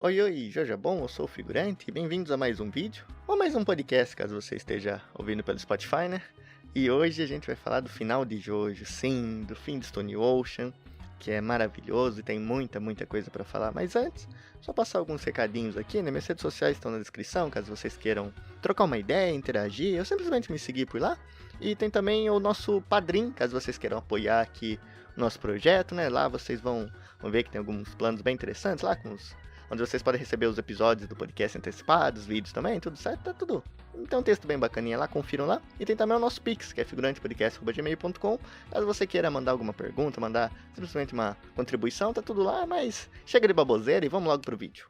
Oi, oi, Joja Bom, eu sou o Figurante e bem-vindos a mais um vídeo, ou mais um podcast, caso você esteja ouvindo pelo Spotify, né? E hoje a gente vai falar do final de Jojo, sim, do fim de Stone Ocean, que é maravilhoso e tem muita coisa pra falar. Mas antes, só passar alguns recadinhos aqui, né? Minhas redes sociais estão na descrição, caso vocês queiram trocar uma ideia, interagir, ou simplesmente me seguir por lá. E tem também o nosso Padrim, caso vocês queiram apoiar aqui o nosso projeto, né? Lá vocês vão ver que tem alguns planos bem interessantes lá, onde vocês podem receber os episódios do podcast antecipados, vídeos também, tudo certo, tá tudo. Tem um texto bem bacaninha lá, confiram lá. E tem também o nosso Pix, que é figurantepodcast.gmail.com. Caso você queira mandar alguma pergunta, mandar simplesmente uma contribuição, tá tudo lá, mas chega de baboseira e vamos logo pro vídeo.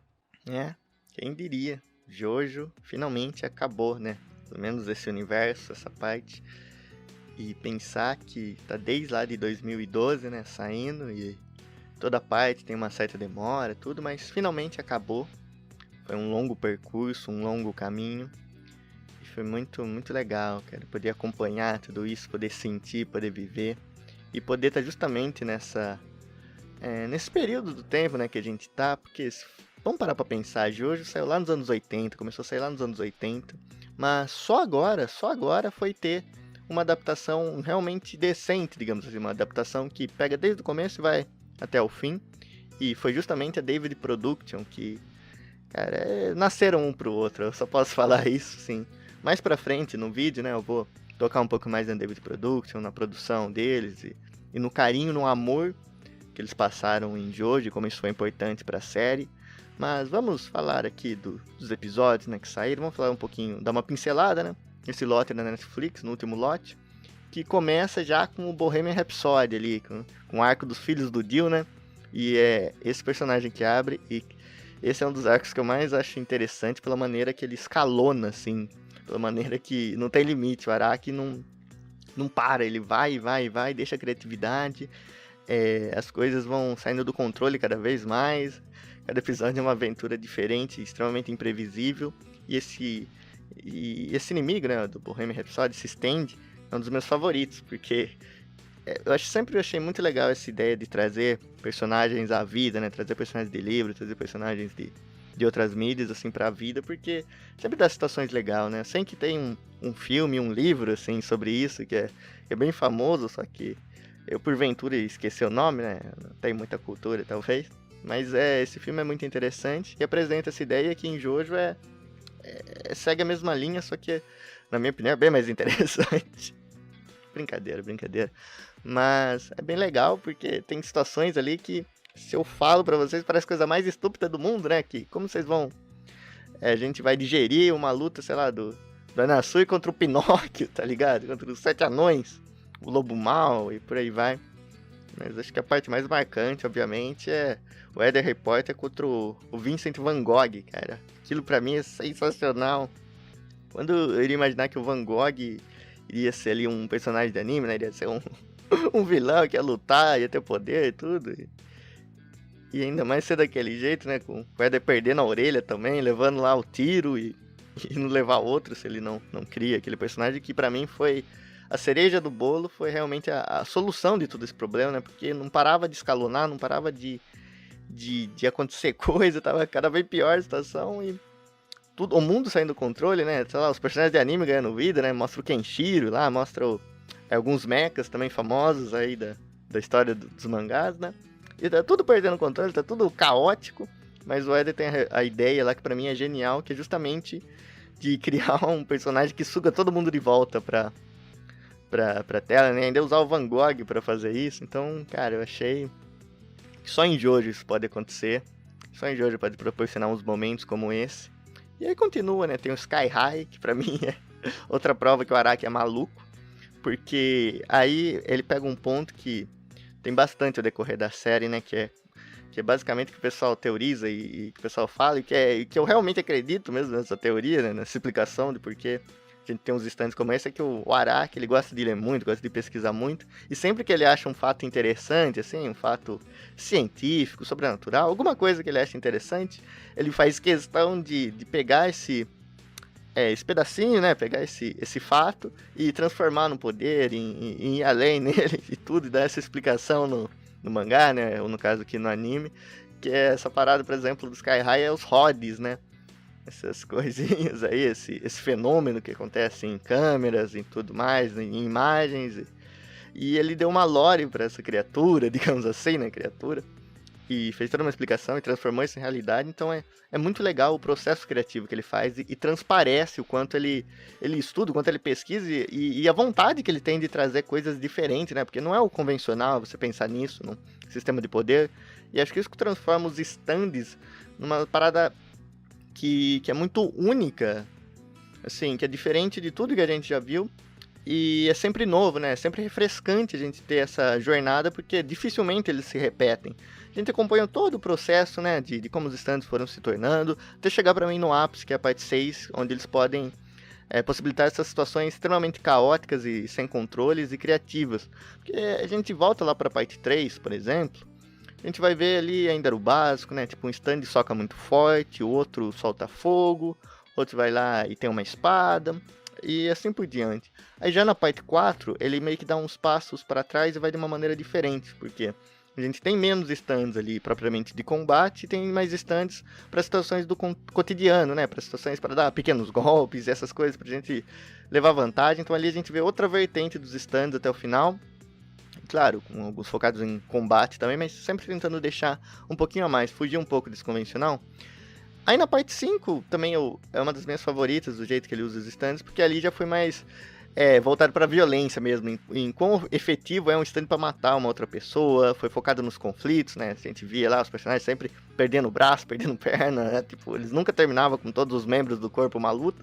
Quem diria, Jojo finalmente acabou, né? Pelo menos esse universo, essa parte. E pensar que tá desde lá de 2012, né, saindo e toda parte tem uma certa demora, tudo, mas finalmente acabou. Foi um longo percurso, um longo caminho. E foi muito legal, cara. Poder acompanhar tudo isso, poder sentir, poder viver. E poder estar justamente nesse período do tempo, né, que a gente tá. Porque, vamos parar pra pensar, Jojo saiu lá nos anos 80, começou a sair lá nos anos 80. Mas só agora foi ter uma adaptação realmente decente, digamos assim. Uma adaptação que pega desde o começo e vai até o fim, e foi justamente a David Production que, cara, nasceram um pro outro, eu só posso falar isso, sim. Mais pra frente no vídeo, né, eu vou tocar um pouco mais na David Production, na produção deles, e no carinho, no amor que eles passaram em Jojo, como isso foi importante pra série. Mas vamos falar aqui dos episódios, né, que saíram, vamos falar um pouquinho, dar uma pincelada, né, esse lote da Netflix, no último lote, que começa já com o Bohemian Rhapsody ali, com o arco dos filhos do Dio, né? E é esse personagem que abre, e esse é um dos arcos que eu mais acho interessante pela maneira que ele escalona, assim, pela maneira que não tem limite, o Araki não para, ele vai, deixa a criatividade, as coisas vão saindo do controle cada vez mais, cada episódio é uma aventura diferente, extremamente imprevisível, e esse inimigo, né, do Bohemian Rhapsody se estende. É um dos meus favoritos, porque sempre achei muito legal essa ideia de trazer personagens à vida, né? Trazer personagens de livro, trazer personagens de outras mídias, assim, pra vida, porque sempre dá situações legais, né? Sei que tem um filme, um livro, assim, sobre isso, que é bem famoso, só que eu, porventura, esqueci o nome, né? Não tem muita cultura, talvez. Mas esse filme é muito interessante e apresenta essa ideia que em Jojo segue a mesma linha, só que, na minha opinião, é bem mais interessante. Brincadeira. Mas é bem legal, porque tem situações ali que, se eu falo pra vocês, parece a coisa mais estúpida do mundo, né? Que como vocês vão... a gente vai digerir uma luta, sei lá, do Anasui contra o Pinóquio, tá ligado? Contra os 7 anões, o Lobo Mau e por aí vai. Mas acho que a parte mais marcante, obviamente, é o Eder Reporter contra o Vincent Van Gogh, cara. Aquilo pra mim é sensacional. Quando eu iria imaginar que o Van Gogh iria ser ali um personagem de anime, né? Iria ser um vilão que ia lutar, ia ter poder e tudo. E ainda mais ser daquele jeito, né? Com o Eder perdendo a orelha também, levando lá o tiro e não levar outro se ele não cria aquele personagem, que pra mim foi a cereja do bolo, foi realmente a solução de todo esse problema, né? Porque não parava de escalonar, não parava de acontecer coisa, tava cada vez pior a situação e tudo, o mundo saindo do controle, né? Sei lá, os personagens de anime ganhando vida, né? Mostra o Kenshiro lá, mostra alguns mechas também famosos aí da história dos mangás, né? E tá tudo perdendo o controle, tá tudo caótico, mas o Eder tem a ideia lá que pra mim é genial, que é justamente de criar um personagem que suga todo mundo de volta pra tela, né? Ainda usar o Van Gogh pra fazer isso. Então, cara, eu achei que só em Jojo isso pode acontecer. Só em Jojo pode proporcionar uns momentos como esse. E aí continua, né? Tem o Sky High, que pra mim é outra prova que o Araki é maluco. Porque aí ele pega um ponto que tem bastante ao decorrer da série, né? Que é basicamente o que o pessoal teoriza e que o pessoal fala. E que eu realmente acredito mesmo nessa teoria, né? Nessa explicação de porquê a gente tem uns instantes como esse. É que o Araki, ele gosta de ler muito, gosta de pesquisar muito. E sempre que ele acha um fato interessante, assim, um fato científico, sobrenatural, alguma coisa que ele acha interessante, ele faz questão de pegar esse pedacinho, né? Pegar esse fato e transformar no poder, em ir além nele e tudo, e dar essa explicação no mangá, né? Ou no caso aqui no anime. que é essa parada, por exemplo, do Sky High, é os rods, né? Essas coisinhas aí, esse fenômeno que acontece em câmeras e tudo mais, em imagens. E ele deu uma lore pra essa criatura, digamos assim, né? Criatura. E fez toda uma explicação e transformou isso em realidade. Então é muito legal o processo criativo que ele faz e transparece o quanto ele estuda, o quanto ele pesquisa e a vontade que ele tem de trazer coisas diferentes, né? Porque não é o convencional você pensar nisso, num sistema de poder. E acho que isso que transforma os stands numa parada que é muito única, assim, que é diferente de tudo que a gente já viu. E é sempre novo, né? É sempre refrescante a gente ter essa jornada, porque dificilmente eles se repetem. A gente acompanha todo o processo, né? De como os stands foram se tornando, até chegar para mim no ápice, que é a parte 6, onde eles podem possibilitar essas situações extremamente caóticas e sem controles e criativas. Porque a gente volta lá para a parte 3, por exemplo, a gente vai ver ali ainda o básico, né? Tipo, um stand soca muito forte, o outro solta fogo, outro vai lá e tem uma espada, e assim por diante. Aí já na parte 4, ele meio que dá uns passos para trás e vai de uma maneira diferente, porque a gente tem menos stands ali propriamente de combate, e tem mais stands para situações do cotidiano, né? Para situações para dar pequenos golpes, essas coisas, pra gente levar vantagem. Então ali a gente vê outra vertente dos stands até o final. Claro, com alguns focados em combate também, mas sempre tentando deixar um pouquinho a mais, fugir um pouco desse convencional. Aí na parte 5, também é uma das minhas favoritas, do jeito que ele usa os stands, porque ali já foi mais voltado para violência mesmo, em quão efetivo é um stand para matar uma outra pessoa, foi focado nos conflitos, né? A gente via lá os personagens sempre perdendo braço, perdendo perna, né? Tipo, eles nunca terminavam com todos os membros do corpo uma luta,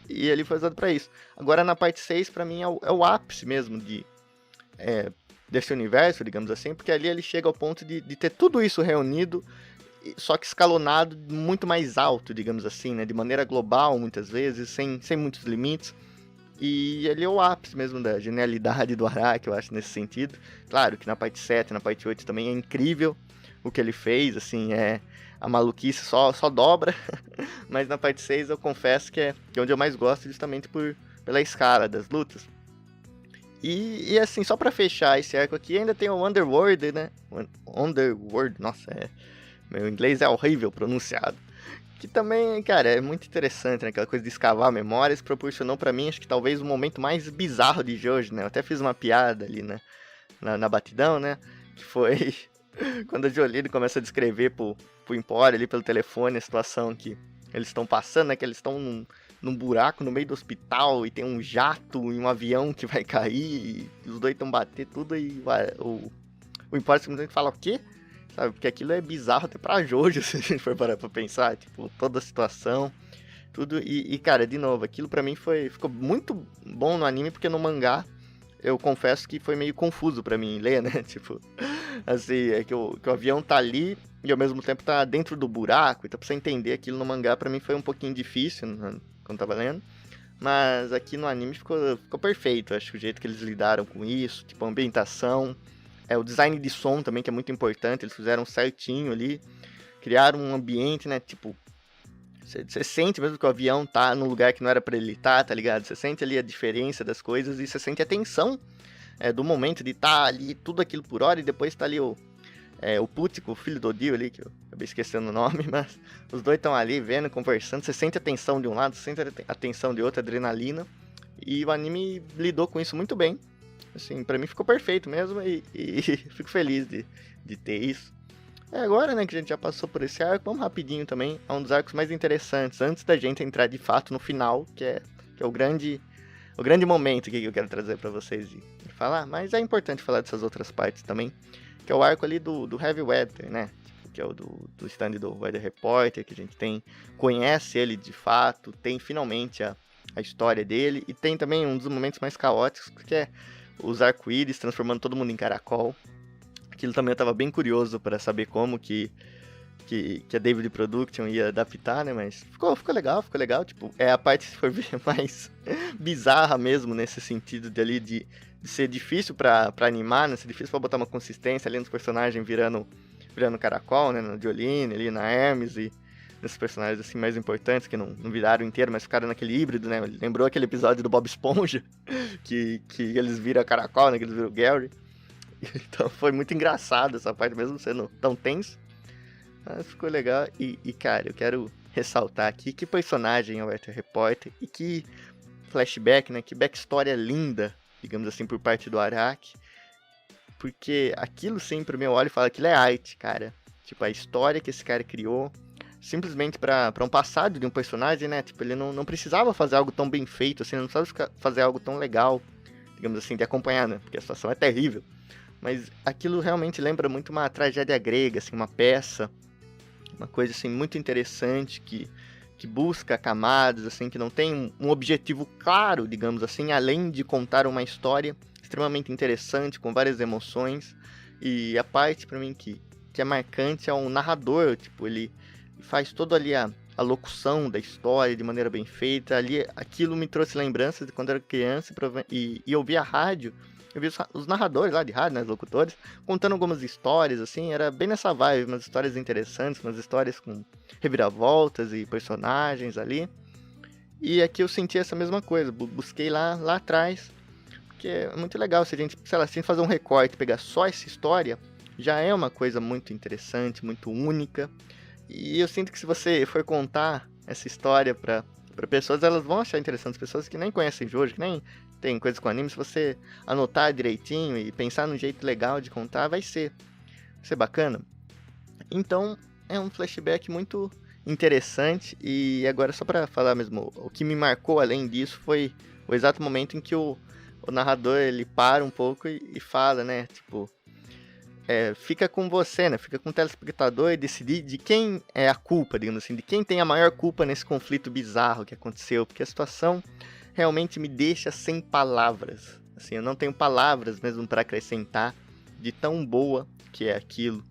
e ele foi usado para isso. Agora na parte 6, para mim, é o ápice mesmo desse universo, digamos assim, porque ali ele chega ao ponto de ter tudo isso reunido, só que escalonado muito mais alto, digamos assim, né? De maneira global, muitas vezes, sem muitos limites. E ele é o ápice mesmo da genialidade do Araki, eu acho, nesse sentido. Claro que na parte 7, na parte 8 também é incrível o que ele fez, assim, a maluquice só dobra. Mas na parte 6 eu confesso que é onde eu mais gosto, justamente pela escala das lutas. E assim, só pra fechar esse arco aqui, ainda tem o Underworld, né? Underworld, nossa, meu inglês é horrível pronunciado. Que também, cara, é muito interessante, né? Aquela coisa de escavar memórias, proporcionou pra mim, acho que talvez o momento mais bizarro de Jojo, né? Eu até fiz uma piada ali na batidão, né? Que foi quando a Jolene começa a descrever pro Empório ali pelo telefone a situação que eles estão passando, né? Que eles estão num buraco no meio do hospital e tem um jato e um avião que vai cair e os dois estão bater tudo e o Empório simplesmente fala o quê? Sabe, porque aquilo é bizarro até pra Jojo, se a gente for parar pra pensar, tipo, toda a situação, tudo, e cara, de novo, aquilo pra mim ficou muito bom no anime, porque no mangá, eu confesso que foi meio confuso pra mim ler, né, tipo, assim, é que o avião tá ali, e ao mesmo tempo tá dentro do buraco, então pra você entender aquilo no mangá, pra mim foi um pouquinho difícil, né, quando tava lendo, mas aqui no anime ficou perfeito, acho que o jeito que eles lidaram com isso, tipo, a ambientação, o design de som também, que é muito importante, eles fizeram certinho ali, criaram um ambiente, né, tipo, você sente mesmo que o avião tá num lugar que não era pra ele estar, tá ligado? Você sente ali a diferença das coisas e você sente a tensão do momento de estar ali, tudo aquilo por hora, e depois tá ali o Pútico, o filho do Odio ali, que eu acabei esquecendo o nome, mas os dois estão ali vendo, conversando, você sente a tensão de um lado, você sente a tensão de outro, a adrenalina, e o anime lidou com isso muito bem. Assim, pra mim ficou perfeito mesmo e fico feliz de ter isso. Agora, né, que a gente já passou por esse arco, vamos rapidinho também a um dos arcos mais interessantes, antes da gente entrar de fato no final, que é o grande momento que eu quero trazer pra vocês de falar, mas é importante falar dessas outras partes também, que é o arco ali do Heavy Weather, né, que é o do stand do Weather Reporter, que a gente conhece ele de fato, tem finalmente a história dele, e tem também um dos momentos mais caóticos, que é os arco-íris transformando todo mundo em caracol. Aquilo também eu tava bem curioso para saber como que a David Production ia adaptar, né? Mas ficou legal. Tipo, é a parte, se for ver, mais bizarra mesmo, nesse sentido de ser difícil pra animar, né? Ser difícil pra botar uma consistência ali nos personagens virando caracol, né? Na Jolene, ali na Hermes e nesses personagens assim mais importantes, que não viraram inteiro, mas ficaram naquele híbrido, né? Lembrou aquele episódio do Bob Esponja, que eles viram caracol, né? Que eles viram Gary. Então foi muito engraçado essa parte, mesmo sendo tão tenso. Mas ficou legal. Cara, eu quero ressaltar aqui que personagem é o Arthur Reporter e que flashback, né? Que backstory linda, digamos assim, por parte do Araki. Porque aquilo sempre me olha e fala que aquilo é arte, cara. Tipo, a história que esse cara criou, simplesmente pra um passado de um personagem, né? Tipo, ele não precisava fazer algo tão bem feito, assim, não precisava fazer algo tão legal, digamos assim, de acompanhar, né? Porque a situação é terrível. Mas aquilo realmente lembra muito uma tragédia grega, assim, uma peça, uma coisa, assim, muito interessante, que busca camadas, assim, que não tem um objetivo claro, digamos assim, além de contar uma história extremamente interessante, com várias emoções. E a parte, pra mim, que é marcante é o narrador, tipo, ele faz toda ali a locução da história de maneira bem feita. Ali, aquilo me trouxe lembranças de quando eu era criança e ouvia a rádio. Eu vi os narradores lá de rádio, né, os locutores, contando algumas histórias, assim, era bem nessa vibe, umas histórias interessantes, umas histórias com reviravoltas e personagens ali. E aqui eu senti essa mesma coisa, busquei lá atrás, porque é muito legal se a gente, sei lá, se a gente fazer um recorte, pegar só essa história, já é uma coisa muito interessante, muito única. E eu sinto que se você for contar essa história pra pessoas, elas vão achar interessante. Pessoas que nem conhecem Jojo, que nem tem coisas com anime, se você anotar direitinho e pensar num jeito legal de contar, vai ser bacana. Então, é um flashback muito interessante. E agora, só pra falar mesmo, o que me marcou além disso foi o exato momento em que o narrador, ele para um pouco e fala, né, tipo... fica com você, né? Fica com o telespectador e decidir de quem é a culpa, digamos assim, de quem tem a maior culpa nesse conflito bizarro que aconteceu, porque a situação realmente me deixa sem palavras. Assim, eu não tenho palavras mesmo para acrescentar de tão boa que é aquilo.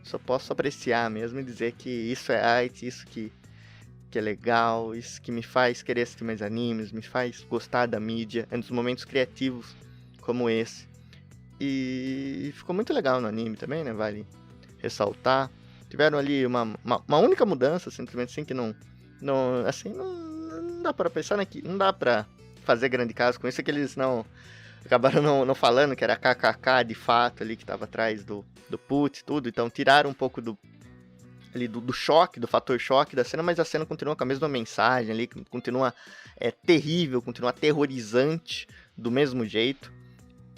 Só posso apreciar mesmo e dizer que isso é arte, isso que é legal, isso que me faz querer assistir mais animes, me faz gostar da mídia, é um dos momentos criativos como esse. E ficou muito legal no anime também, né? Vale ressaltar. Tiveram ali uma única mudança, simplesmente assim, que não dá pra pensar, né? Que não dá pra fazer grande caso com isso, é que eles acabaram não falando que era KKK de fato ali, que tava atrás do put e tudo. Então tiraram um pouco do choque, do fator choque da cena, mas a cena continua com a mesma mensagem ali, continua terrível, continua aterrorizante do mesmo jeito.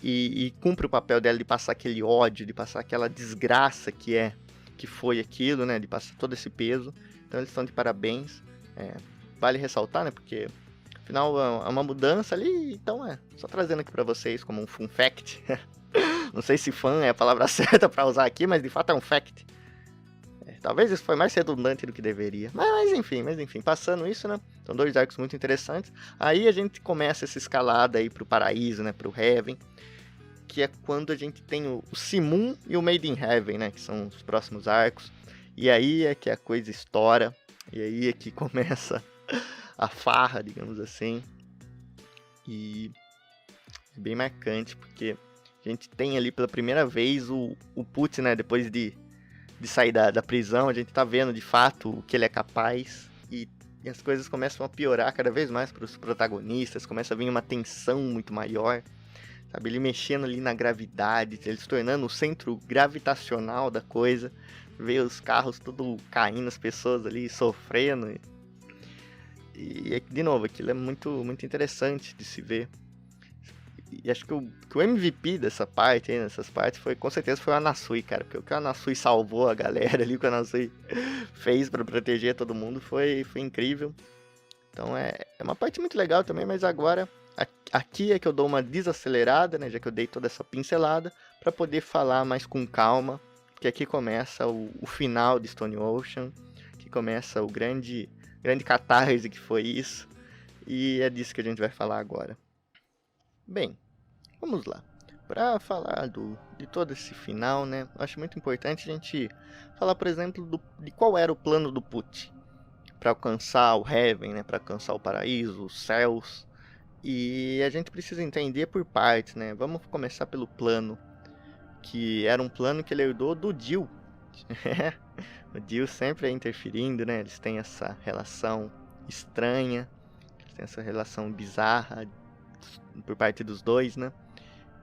E cumpre o papel dela de passar aquele ódio, de passar aquela desgraça que foi aquilo, né? De passar todo esse peso. Então eles estão de parabéns. Vale ressaltar, né? Porque afinal é uma mudança ali. Então só trazendo aqui pra vocês como um fun fact. Não sei se fã é a palavra certa pra usar aqui, mas de fato é um fact. Talvez isso foi mais redundante do que deveria. Mas enfim, passando isso, né? São dois arcos muito interessantes. Aí a gente começa essa escalada aí pro paraíso, né? Pro Heaven. Que é quando a gente tem o Simoon e o Made in Heaven, né? Que são os próximos arcos. E aí é que a coisa estoura. E aí é que começa a farra, digamos assim. E é bem marcante, porque a gente tem ali pela primeira vez o Put, né? Depois de sair da prisão, a gente tá vendo de fato o que ele é capaz. E as coisas começam a piorar cada vez mais para os protagonistas. Começa a vir uma tensão muito maior. Sabe, ele mexendo ali na gravidade, ele se tornando o centro gravitacional da coisa, ver os carros tudo caindo, as pessoas ali sofrendo. E de novo, aquilo é muito, muito interessante de se ver. E acho que o MVP dessa parte, aí, nessas partes, com certeza foi o Anasui, cara. Porque o que o Anasui salvou a galera ali, o que o Anasui fez pra proteger todo mundo foi incrível. Então é uma parte muito legal também, mas agora... Aqui é que eu dou uma desacelerada, né, já que eu dei toda essa pincelada, para poder falar mais com calma, porque aqui começa o final de Stone Ocean, que começa o grande catarse que foi isso, e é disso que a gente vai falar agora. Bem, vamos lá. Para falar de todo esse final, né, eu acho muito importante a gente falar, por exemplo, de qual era o plano do Put para alcançar o Heaven, né, para alcançar o paraíso, os céus. E a gente precisa entender por partes, né? Vamos começar pelo plano, que era um plano que ele herdou do Dio. O Dio sempre é interferindo, né? Eles têm essa relação estranha, eles têm essa relação bizarra por parte dos dois, né?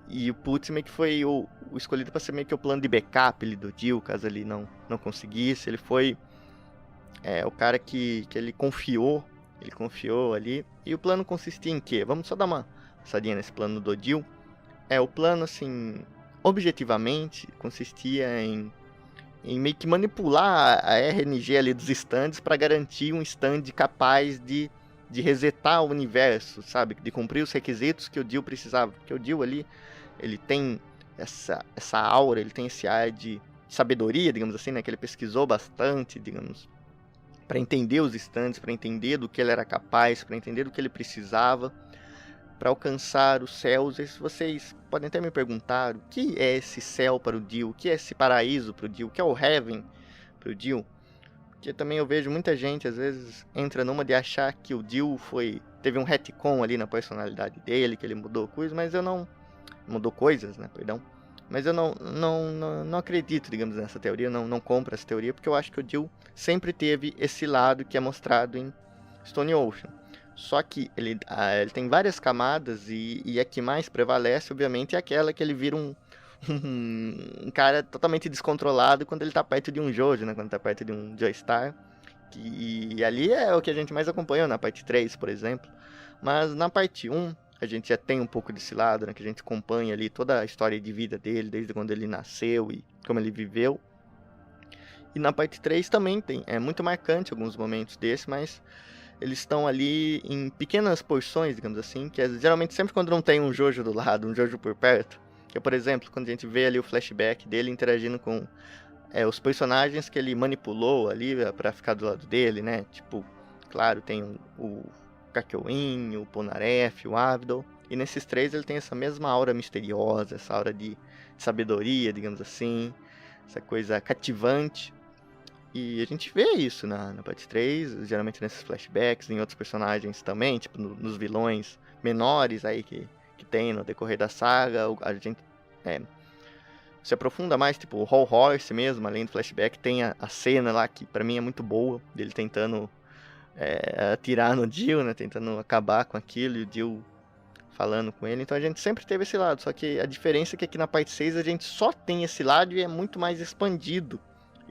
E o Putz meio que foi o escolhido para ser meio que o plano de backup ali do Jill, caso ele não conseguisse. Ele foi o cara que ele confiou ali. E o plano consistia em quê? Vamos só dar uma passadinha nesse plano do Jill. O plano, assim, objetivamente, consistia em meio que manipular a RNG ali dos stands para garantir um stand capaz de resetar o universo, sabe? De cumprir os requisitos que o Jill precisava. Porque o Jill ali, ele tem essa aura, ele tem esse ar de sabedoria, digamos assim, né? Que ele pesquisou bastante, digamos, para entender os stands, para entender do que ele era capaz, para entender do que ele precisava para alcançar os céus. E vocês podem até me perguntar o que é esse céu para o Jill, o que é esse paraíso para o Jill, o que é o Heaven para o Jill. Porque também eu vejo muita gente às vezes entra numa de achar que o Jill teve um retcon ali na personalidade dele, que ele mudou coisas, mas eu não mudou coisas, né, perdão. Mas eu não acredito, digamos, nessa teoria, não compro essa teoria, porque eu acho que o Jill sempre teve esse lado que é mostrado em Stone Ocean. Só que ele tem várias camadas e a que mais prevalece, obviamente, é aquela que ele vira um cara totalmente descontrolado quando ele tá perto de um Jojo, né? Quando tá perto de um Joestar. E ali é o que a gente mais acompanhou na parte 3, por exemplo. Mas na parte 1, a gente já tem um pouco desse lado, né? Que a gente acompanha ali toda a história de vida dele, desde quando ele nasceu e como ele viveu. E na parte 3 também é muito marcante alguns momentos desses, mas eles estão ali em pequenas porções, digamos assim, que geralmente sempre quando não tem um Jojo do lado, um Jojo por perto, que é, por exemplo, quando a gente vê ali o flashback dele interagindo com os personagens que ele manipulou ali para ficar do lado dele, né? Tipo, claro, tem o Kakyoin, o Polnareff, o Abdol, e nesses 3 ele tem essa mesma aura misteriosa, essa aura de sabedoria, digamos assim, essa coisa cativante. E a gente vê isso na parte 3, geralmente nesses flashbacks, em outros personagens também, tipo nos vilões menores aí que tem no decorrer da saga. A gente se aprofunda mais, tipo o Whole Horse mesmo, além do flashback, tem a cena lá que pra mim é muito boa, dele tentando atirar no Jill, né, tentando acabar com aquilo, e o Jill falando com ele. Então a gente sempre teve esse lado, só que a diferença é que aqui na parte 6 a gente só tem esse lado e é muito mais expandido.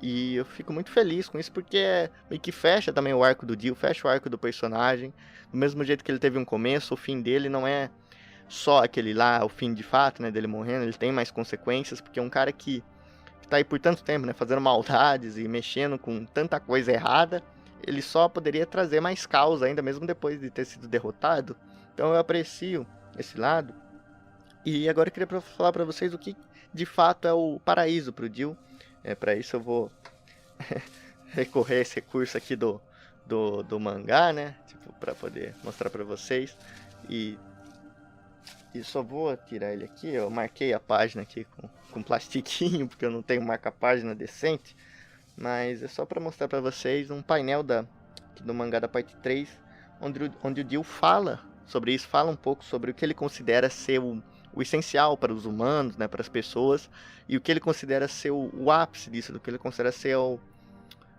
E eu fico muito feliz com isso, porque meio que fecha também o arco do Jill, fecha o arco do personagem. Do mesmo jeito que ele teve um começo, o fim dele não é só aquele lá, o fim de fato, né, dele morrendo. Ele tem mais consequências, porque é um cara que tá aí por tanto tempo, né, fazendo maldades e mexendo com tanta coisa errada. Ele só poderia trazer mais caos ainda, mesmo depois de ter sido derrotado. Então eu aprecio esse lado. E agora eu queria falar pra vocês o que de fato é o paraíso pro Jill. Para isso eu vou recorrer a esse recurso aqui do mangá, né? Tipo, para poder mostrar para vocês. E só vou tirar ele aqui. Eu marquei a página aqui com plastiquinho, porque eu não tenho marca-página decente. Mas é só para mostrar para vocês um painel do mangá da parte 3, onde o Jill fala sobre isso, fala um pouco sobre o que ele considera ser o essencial para os humanos, né, para as pessoas, e o que ele considera ser o ápice disso, do que ele considera ser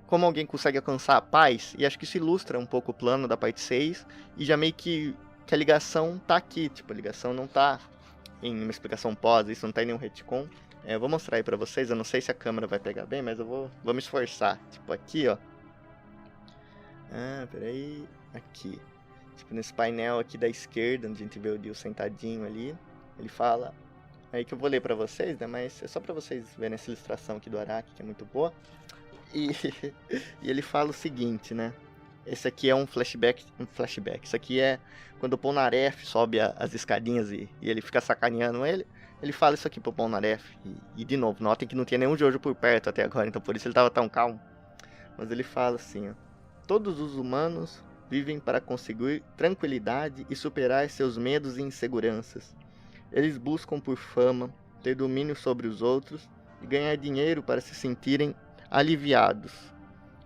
como alguém consegue alcançar a paz. E acho que isso ilustra um pouco o plano da parte 6, e já meio que a ligação tá aqui, tipo, a ligação não tá em uma explicação pós, isso não tá em nenhum retcon. Eu vou mostrar aí pra vocês, eu não sei se a câmera vai pegar bem, mas eu vou me esforçar. Tipo, aqui, ó. Peraí. Aqui. Tipo, nesse painel aqui da esquerda, onde a gente vê o Jill sentadinho ali. Ele fala, aí que eu vou ler pra vocês, né, mas é só pra vocês verem essa ilustração aqui do Araki, que é muito boa. E ele fala o seguinte, né, esse aqui é um flashback, isso aqui é quando o Polnareff sobe as escadinhas e ele fica sacaneando ele fala isso aqui pro Polnareff, e de novo, notem que não tinha nenhum Jojo por perto até agora, então por isso ele tava tão calmo. Mas ele fala assim, ó, todos os humanos vivem para conseguir tranquilidade e superar seus medos e inseguranças. Eles buscam por fama, ter domínio sobre os outros e ganhar dinheiro para se sentirem aliviados.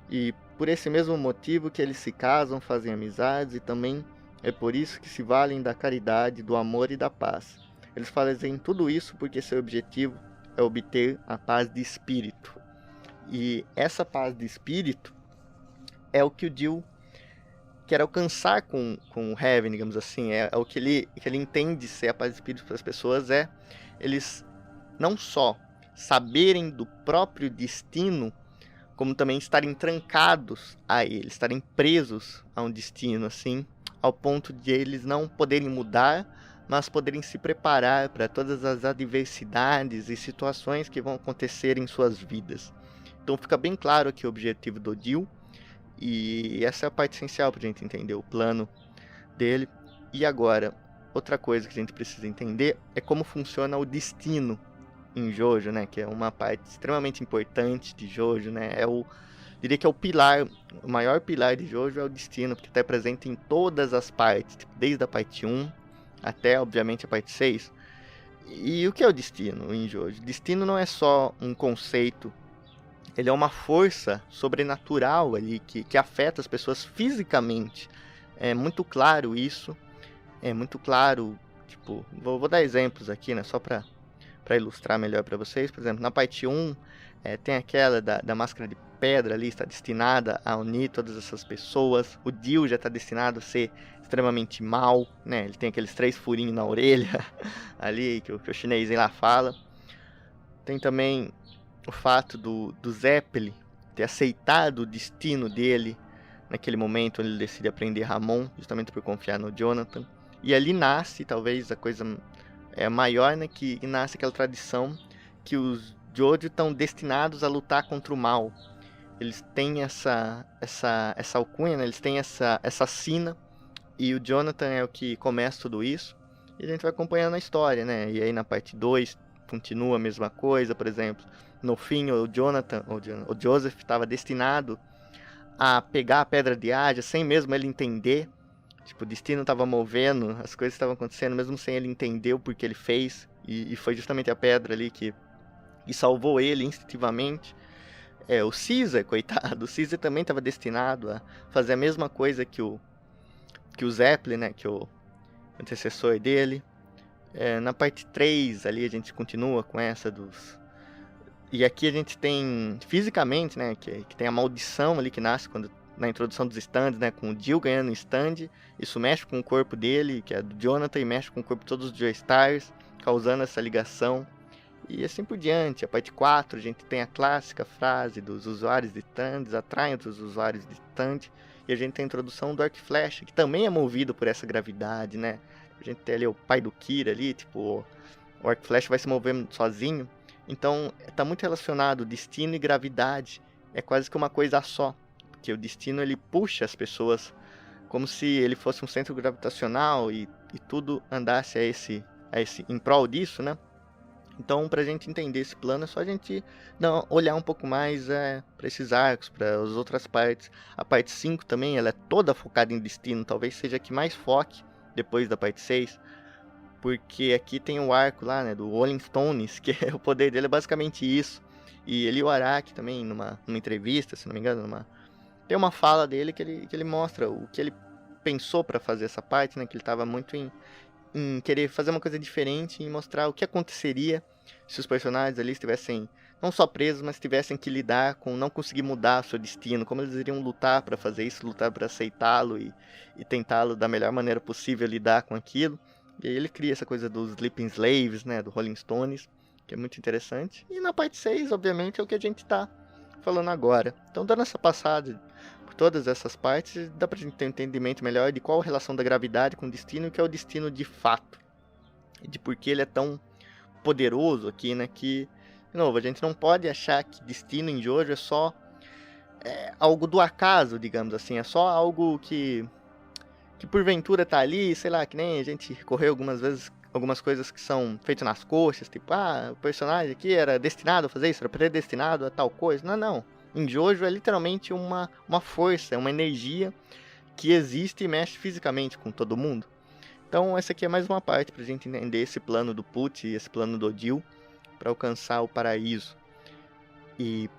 E por esse mesmo motivo que eles se casam, fazem amizades, e também é por isso que se valem da caridade, do amor e da paz. Eles fazem tudo isso porque seu objetivo é obter a paz de espírito. E essa paz de espírito é o que o Jill quer alcançar com o Heaven, digamos assim, é o que ele entende ser a paz de espírito para as pessoas, eles não só saberem do próprio destino, como também estarem trancados a ele, estarem presos a um destino, assim, ao ponto de eles não poderem mudar, mas poderem se preparar para todas as adversidades e situações que vão acontecer em suas vidas. Então fica bem claro aqui o objetivo do Odil, e essa é a parte essencial para a gente entender o plano dele. E agora, outra coisa que a gente precisa entender é como funciona o destino em Jojo, né? Que é uma parte extremamente importante de Jojo, né? Diria que é o pilar, o maior pilar de Jojo é o destino, porque está presente em todas as partes, tipo, desde a parte 1 até, obviamente, a parte 6. E o que é o destino em Jojo? Destino não é só um conceito, ele é uma força sobrenatural ali que afeta as pessoas fisicamente. É muito claro isso, é muito claro, tipo, vou dar exemplos aqui, né, só para ilustrar melhor para vocês. Por exemplo, na parte 1, tem aquela da máscara de pedra ali, está destinada a unir todas essas pessoas. O Dio já está destinado a ser extremamente mal, né? Ele tem aqueles 3 furinhos na orelha ali, que o chinês lá fala. Tem também o fato do Zeppelin ter aceitado o destino dele naquele momento onde ele decide aprender Ramon, justamente por confiar no Jonathan. E ali nasce, talvez, a coisa maior, né, que nasce aquela tradição que os Jojo estão destinados a lutar contra o mal. Eles têm essa alcunha, né, eles têm essa sina, e o Jonathan é o que começa tudo isso. E a gente vai acompanhando a história, né? E aí na parte 2 continua a mesma coisa, por exemplo. No fim, o Joseph estava destinado a pegar a Pedra de Ágia sem mesmo ele entender. Tipo, o destino estava movendo, as coisas estavam acontecendo, mesmo sem ele entender o porquê ele fez. E foi justamente a pedra ali que salvou ele instintivamente. O Caesar, coitado, o Caesar também estava destinado a fazer a mesma coisa que o Zeppelin, né, que o antecessor dele. Na parte 3 ali a gente continua com essa dos... E aqui a gente tem, fisicamente, né, que tem a maldição ali que nasce na introdução dos stands, né, com o Dio ganhando um stand. Isso mexe com o corpo dele, que é do Jonathan, e mexe com o corpo de todos os Joestars, causando essa ligação. E assim por diante. A parte 4 a gente tem a clássica frase dos usuários de stands, atraem outros usuários de stand. E a gente tem a introdução do Arc Flash, que também é movido por essa gravidade, né. A gente tem ali o pai do Kira ali, tipo, o Arc Flash vai se mover sozinho. Então, está muito relacionado destino e gravidade. É quase que uma coisa só. Porque o destino, ele puxa as pessoas como se ele fosse um centro gravitacional e tudo andasse em prol disso, né? Então, para a gente entender esse plano, é só a gente olhar um pouco mais para esses arcos, para as outras partes. A parte 5 também, ela é toda focada em destino. Talvez seja a que mais foque depois da parte 6. Porque aqui tem o arco lá, né, do Rolling Stones, que o poder dele é basicamente isso. E ele e o Araki também, numa entrevista, se não me engano, tem uma fala dele que ele mostra o que ele pensou para fazer essa parte, né, que ele estava muito em querer fazer uma coisa diferente e mostrar o que aconteceria se os personagens ali estivessem não só presos, mas tivessem que lidar com não conseguir mudar seu destino, como eles iriam lutar para fazer isso, lutar para aceitá-lo e tentá-lo da melhor maneira possível lidar com aquilo. E aí ele cria essa coisa dos Sleeping Slaves, né, do Rolling Stones, que é muito interessante. E na parte 6, obviamente, é o que a gente está falando agora. Então, dando essa passada por todas essas partes, dá pra gente ter um entendimento melhor de qual a relação da gravidade com o destino e o que é o destino de fato. E de por que ele é tão poderoso aqui, né, que, de novo, a gente não pode achar que destino em Jojo é só algo do acaso, digamos assim, é só algo que porventura tá ali, sei lá, que nem a gente recorreu algumas vezes, algumas coisas que são feitas nas coxas, tipo, o personagem aqui era destinado a fazer isso, era predestinado a tal coisa. Não. Em Jojo é literalmente uma força, é uma energia que existe e mexe fisicamente com todo mundo. Então essa aqui é mais uma parte pra gente entender esse plano do Put e esse plano do Odil para alcançar o paraíso. E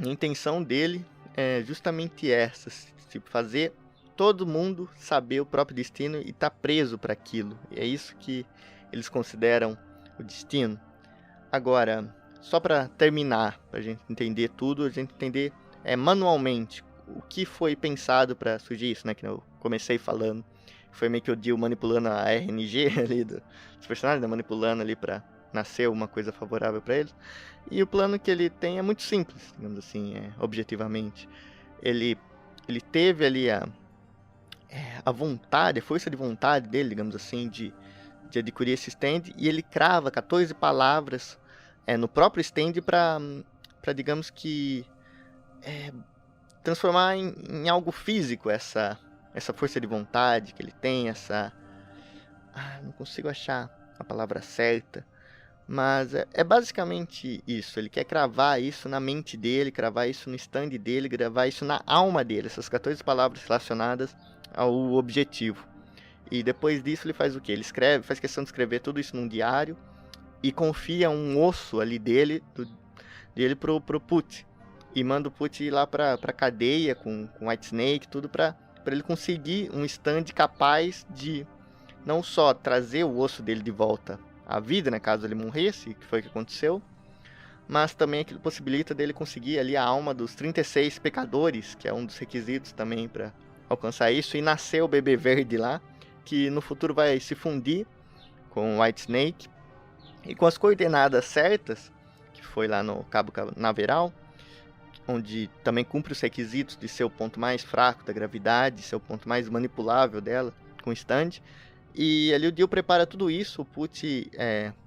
a intenção dele é justamente essa, tipo, fazer todo mundo saber o próprio destino e estar preso para aquilo. E é isso que eles consideram o destino. Agora, só para terminar, para a gente entender tudo, a gente entender manualmente o que foi pensado para surgir isso, né? Que eu comecei falando. Foi meio que o Dio manipulando a RNG ali dos personagens, né? Manipulando ali para nascer uma coisa favorável para eles. E o plano que ele tem é muito simples, digamos assim, objetivamente. Ele teve ali a vontade, a força de vontade dele, digamos assim, de adquirir esse stand, e ele crava 14 palavras no próprio stand para, digamos que, transformar em algo físico essa força de vontade que ele tem, não consigo achar a palavra certa, mas é basicamente isso. Ele quer cravar isso na mente dele, cravar isso no stand dele, gravar isso na alma dele, essas 14 palavras relacionadas ao objetivo. E depois disso ele faz o quê? Ele escreve, faz questão de escrever tudo isso num diário e confia um osso ali dele pro Put. E manda o Put ir lá pra cadeia com White Snake, tudo pra ele conseguir um stand capaz de não só trazer o osso dele de volta à vida, né, caso ele morresse, que foi o que aconteceu, mas também aquilo possibilita dele conseguir ali a alma dos 36 pecadores, que é um dos requisitos também para alcançar isso, e nascer o bebê verde lá, que no futuro vai se fundir com o White Snake, e com as coordenadas certas, que foi lá no Cabo Canaveral, onde também cumpre os requisitos de ser o ponto mais fraco da gravidade, ser o ponto mais manipulável dela, com o stand. E ali o Dio prepara tudo isso, o Put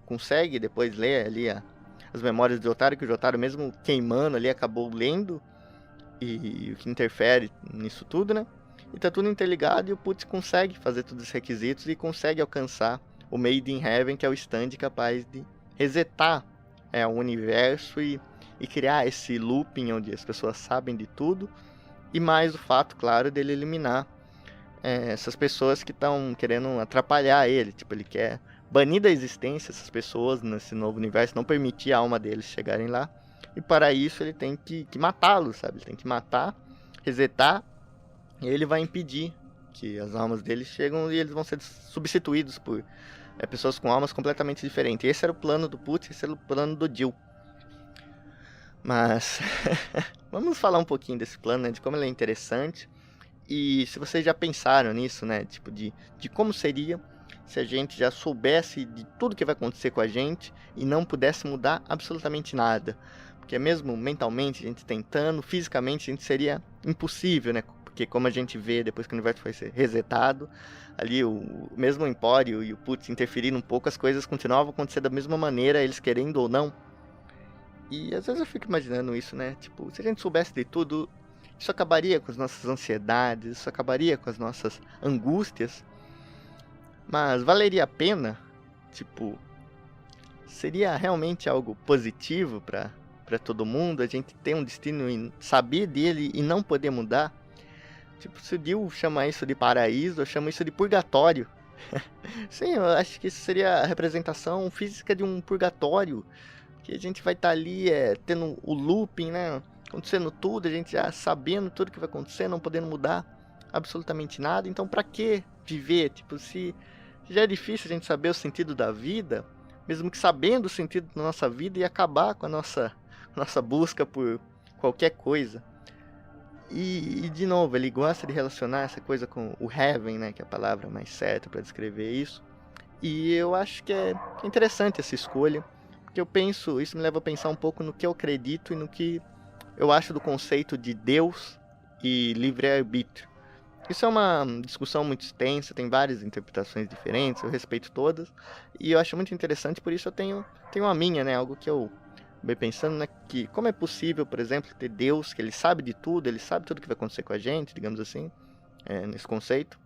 consegue depois ler ali as memórias do Jotaro, que o Jotaro mesmo queimando ali acabou lendo, e o que interfere nisso tudo, né? E tá tudo interligado e o Put consegue fazer todos os requisitos e consegue alcançar o Made in Heaven, que é o stand capaz de resetar o universo e criar esse looping onde as pessoas sabem de tudo, e mais o fato, claro, dele eliminar essas pessoas que estão querendo atrapalhar ele. Tipo, ele quer banir da existência essas pessoas nesse novo universo, não permitir a alma deles chegarem lá, e para isso ele tem que matá-los, sabe? Ele tem que matar, resetar, e ele vai impedir que as almas deles chegam e eles vão ser substituídos por pessoas com almas completamente diferentes. Esse era o plano do Put, esse era o plano do Dio. Mas vamos falar um pouquinho desse plano, né, de como ele é interessante. E se vocês já pensaram nisso, né, tipo de como seria se a gente já soubesse de tudo que vai acontecer com a gente e não pudesse mudar absolutamente nada. Porque mesmo mentalmente a gente tentando, fisicamente a gente seria impossível, né? Porque como a gente vê depois que o universo foi ser resetado, ali o mesmo Empório e o Putz interferindo um pouco, as coisas continuavam a acontecer da mesma maneira, eles querendo ou não. E às vezes eu fico imaginando isso, né? Tipo, se a gente soubesse de tudo, isso acabaria com as nossas ansiedades, isso acabaria com as nossas angústias. Mas valeria a pena? Tipo, seria realmente algo positivo para todo mundo? A gente ter um destino e saber dele e não poder mudar? Tipo, se o Dio chama isso de paraíso, eu chamo isso de purgatório. Sim, eu acho que isso seria a representação física de um purgatório. Que a gente vai estar ali tendo o looping, né? Acontecendo tudo, a gente já sabendo tudo que vai acontecer, não podendo mudar absolutamente nada. Então, pra que viver? Tipo, se já é difícil a gente saber o sentido da vida, mesmo que sabendo o sentido da nossa vida, e acabar com a nossa busca por qualquer coisa. E de novo, ele gosta de relacionar essa coisa com o heaven, né? Que é a palavra mais certa para descrever isso. E eu acho que é interessante essa escolha. Porque eu penso, isso me leva a pensar um pouco no que eu acredito e no que eu acho do conceito de Deus e livre-arbítrio. Isso é uma discussão muito extensa, tem várias interpretações diferentes, eu respeito todas, e eu acho muito interessante, por isso eu tenho a minha, né, algo que eu bem pensando, né, que como é possível, por exemplo, ter Deus, que ele sabe de tudo, ele sabe tudo que vai acontecer com a gente, digamos assim, nesse conceito,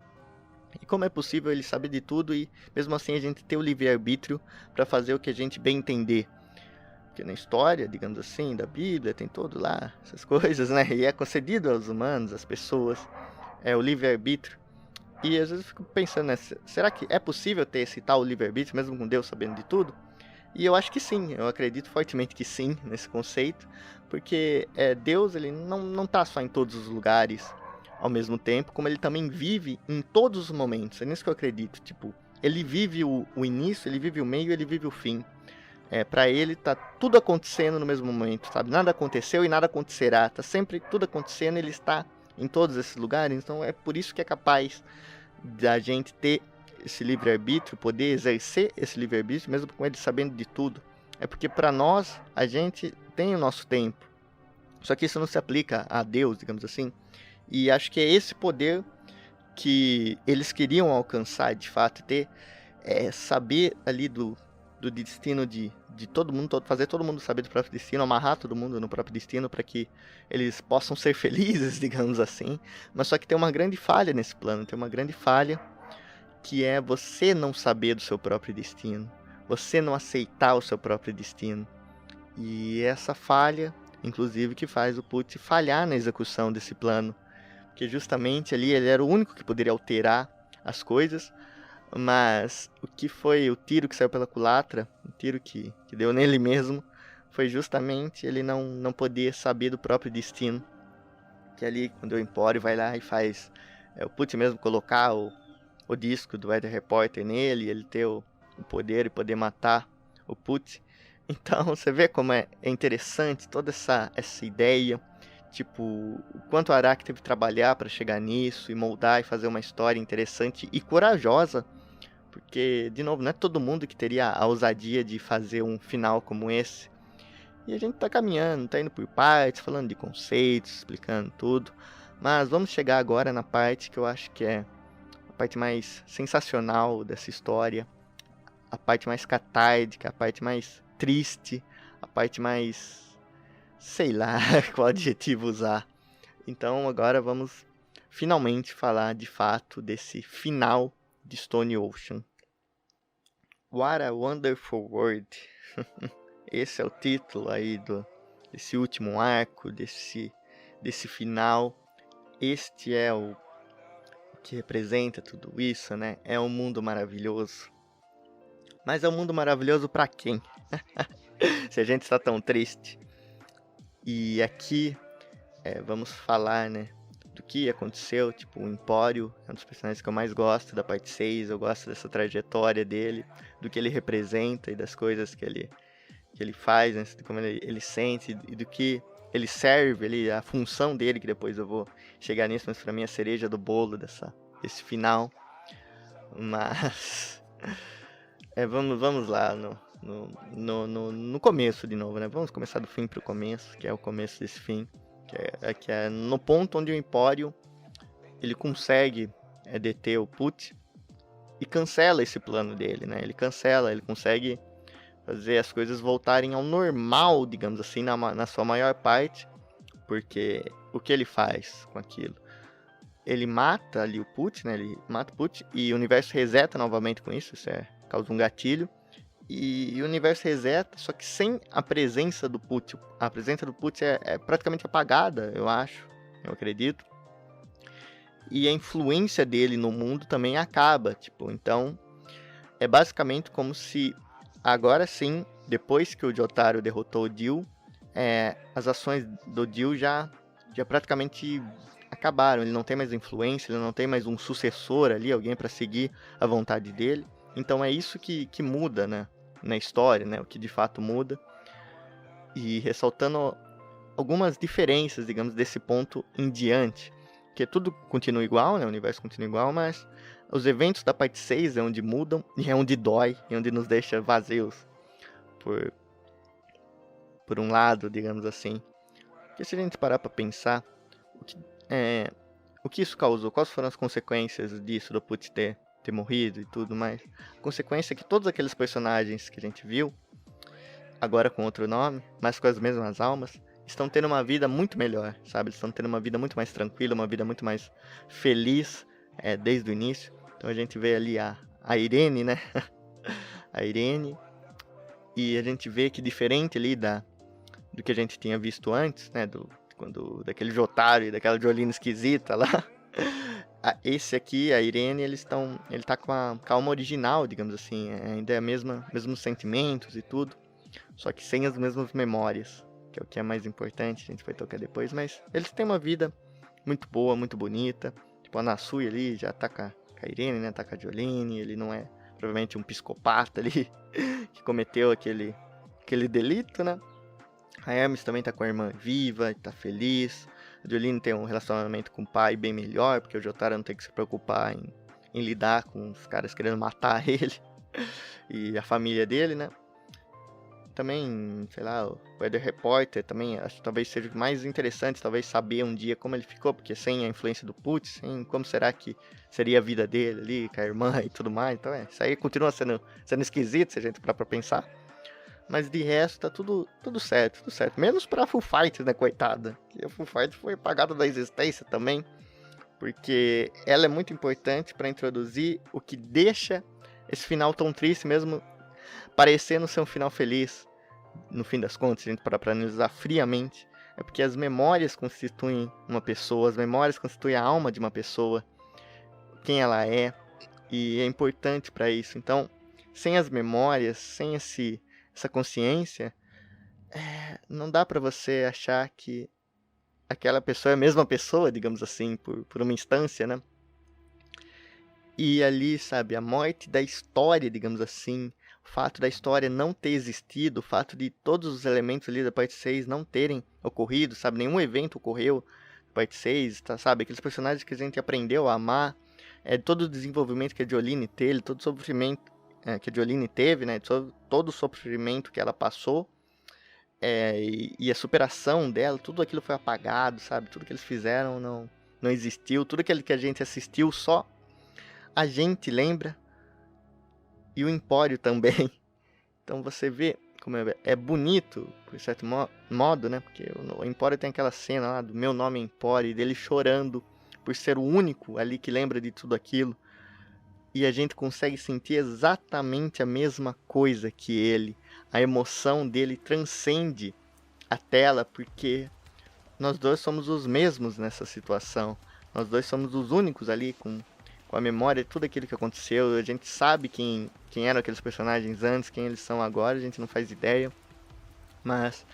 e como é possível ele saber de tudo e mesmo assim a gente ter o livre-arbítrio para fazer o que a gente bem entender. Porque na história, digamos assim, da Bíblia, tem tudo lá, essas coisas, né? E é concedido aos humanos, às pessoas, o livre-arbítrio. E às vezes eu fico pensando, né? Será que é possível ter esse tal livre-arbítrio, mesmo com Deus sabendo de tudo? E eu acho que sim, eu acredito fortemente que sim, nesse conceito. Porque Deus, ele não está só em todos os lugares ao mesmo tempo, como ele também vive em todos os momentos. É nisso que eu acredito. Tipo, ele vive o início, ele vive o meio, ele vive o fim. Pra ele tá tudo acontecendo no mesmo momento, sabe? Nada aconteceu e nada acontecerá. Tá sempre tudo acontecendo, ele está em todos esses lugares. Então é por isso que é capaz da gente ter esse livre-arbítrio, poder exercer esse livre-arbítrio, mesmo com ele sabendo de tudo. É porque para nós, a gente tem o nosso tempo. Só que isso não se aplica a Deus, digamos assim. E acho que é esse poder que eles queriam alcançar, de fato, ter, saber ali do destino de todo mundo, fazer todo mundo saber do próprio destino, amarrar todo mundo no próprio destino para que eles possam ser felizes, digamos assim. Mas só que tem uma grande falha nesse plano, tem uma grande falha, que é você não saber do seu próprio destino, você não aceitar o seu próprio destino. E essa falha, inclusive, que faz o Pucci falhar na execução desse plano, porque justamente ali ele era o único que poderia alterar as coisas, mas o que foi o tiro que saiu pela culatra, o tiro que deu nele mesmo, foi justamente ele não poder saber do próprio destino. Que ali, quando o Empório vai lá e faz o Pucci mesmo colocar o disco do Weather Reporter nele, ele ter o poder e poder matar o Pucci. Então você vê como é interessante toda essa ideia, tipo, o quanto o Araki teve que trabalhar para chegar nisso e moldar e fazer uma história interessante e corajosa, porque, de novo, não é todo mundo que teria a ousadia de fazer um final como esse. E a gente tá caminhando, tá indo por partes, falando de conceitos, explicando tudo, mas vamos chegar agora na parte que eu acho que é a parte mais sensacional dessa história, a parte mais catártica, a parte mais triste, a parte mais, sei lá, qual adjetivo usar. Então agora vamos finalmente falar de fato desse final de Stone Ocean. What a Wonderful World. Esse é o título aí desse último arco, desse final. Este é o que representa tudo isso, né? É um mundo maravilhoso. Mas é um mundo maravilhoso para quem? Se a gente está tão triste. E aqui vamos falar, né, do que aconteceu. Tipo, o Empório é um dos personagens que eu mais gosto da parte 6. Eu gosto dessa trajetória dele, do que ele representa e das coisas que ele faz, né, de como ele sente e do que ele serve, a função dele, que depois eu vou chegar nisso, mas pra mim é a cereja do bolo desse final. Mas vamos lá no começo de novo, né? Vamos começar do fim pro começo, que é o começo desse fim, que é no ponto onde o Empório ele consegue deter o Pucci e cancela esse plano dele, né? Ele consegue fazer as coisas voltarem ao normal, digamos assim, na sua maior parte, porque o que ele faz com aquilo? Ele mata ali o Pucci, né? Ele mata o Pucci e o universo reseta novamente com isso, causa um gatilho. E o universo reseta, só que sem a presença do Pucci. A presença do Pucci é praticamente apagada, eu acredito. E a influência dele no mundo também acaba, tipo, então é basicamente como se agora sim, depois que o Jotaro derrotou o Dio, as ações do Dio já praticamente acabaram. Ele não tem mais influência, ele não tem mais um sucessor ali, alguém para seguir a vontade dele. Então é isso que muda, né, na história, né, o que de fato muda. E ressaltando algumas diferenças, digamos, desse ponto em diante. Porque tudo continua igual, né, o universo continua igual, mas os eventos da parte 6 é onde mudam e é onde dói, e onde nos deixa vazios. Por um lado, digamos assim. Porque se a gente parar para pensar, o que isso causou, quais foram as consequências disso, do Pucci ter morrido e tudo mais. A consequência é que todos aqueles personagens que a gente viu, agora com outro nome, mas com as mesmas almas, estão tendo uma vida muito melhor, sabe? Eles estão tendo uma vida muito mais tranquila, uma vida muito mais feliz desde o início. Então a gente vê ali a Irene, né? A Irene. E a gente vê que diferente ali do que a gente tinha visto antes, né? Daquele Jotaro e daquela Jolene esquisita lá. Esse aqui, a Irene, ele tá com a calma original, digamos assim. Ainda é mesmos sentimentos e tudo. Só que sem as mesmas memórias. Que é o que é mais importante, a gente vai tocar depois. Mas eles têm uma vida muito boa, muito bonita. Tipo, a Nasui ali já tá com a Irene, né? Tá com a Jolene. Ele não é provavelmente um psicopata ali que cometeu aquele delito, né? A Hermes também tá com a irmã viva, tá feliz. A Jolene tem um relacionamento com o pai bem melhor, porque o Jotaro não tem que se preocupar em lidar com os caras querendo matar ele e a família dele, né? Também, sei lá, o Weather Repórter também, acho que talvez seja mais interessante, talvez saber um dia como ele ficou, porque sem a influência do Putz, sem como será que seria a vida dele ali, com a irmã e tudo mais, então isso aí continua sendo esquisito se a gente parar pra pensar. Mas de resto tá tudo certo, menos pra Foo Fighters, né, coitada, que a Foo Fighters foi apagada da existência também, porque ela é muito importante pra introduzir o que deixa esse final tão triste mesmo, parecendo ser um final feliz. No fim das contas, se a gente parar para analisar friamente, é porque as memórias constituem uma pessoa, as memórias constituem a alma de uma pessoa, quem ela é, e é importante para isso. Então, sem as memórias, sem essa consciência, não dá para você achar que aquela pessoa é a mesma pessoa, digamos assim, por uma instância, né? E ali, sabe, a morte da história, digamos assim, o fato da história não ter existido, o fato de todos os elementos ali da parte 6 não terem ocorrido, sabe, nenhum evento ocorreu na parte 6, tá, sabe, aqueles personagens que a gente aprendeu a amar, todo o desenvolvimento que a Jolene teve, todo o sofrimento que a Jolene teve, né, todo o sofrimento que ela passou, e a superação dela, tudo aquilo foi apagado, sabe, tudo que eles fizeram não existiu, tudo aquilo que a gente assistiu só a gente lembra, e o Empório também. Então você vê como é bonito, por certo modo, né? Porque o Empório tem aquela cena lá do Meu Nome é Empório, dele chorando por ser o único ali que lembra de tudo aquilo. E a gente consegue sentir exatamente a mesma coisa que ele. A emoção dele transcende a tela, porque nós dois somos os mesmos nessa situação. Nós dois somos os únicos ali com a memória de tudo aquilo que aconteceu. A gente sabe quem eram aqueles personagens antes, quem eles são agora, a gente não faz ideia. Mas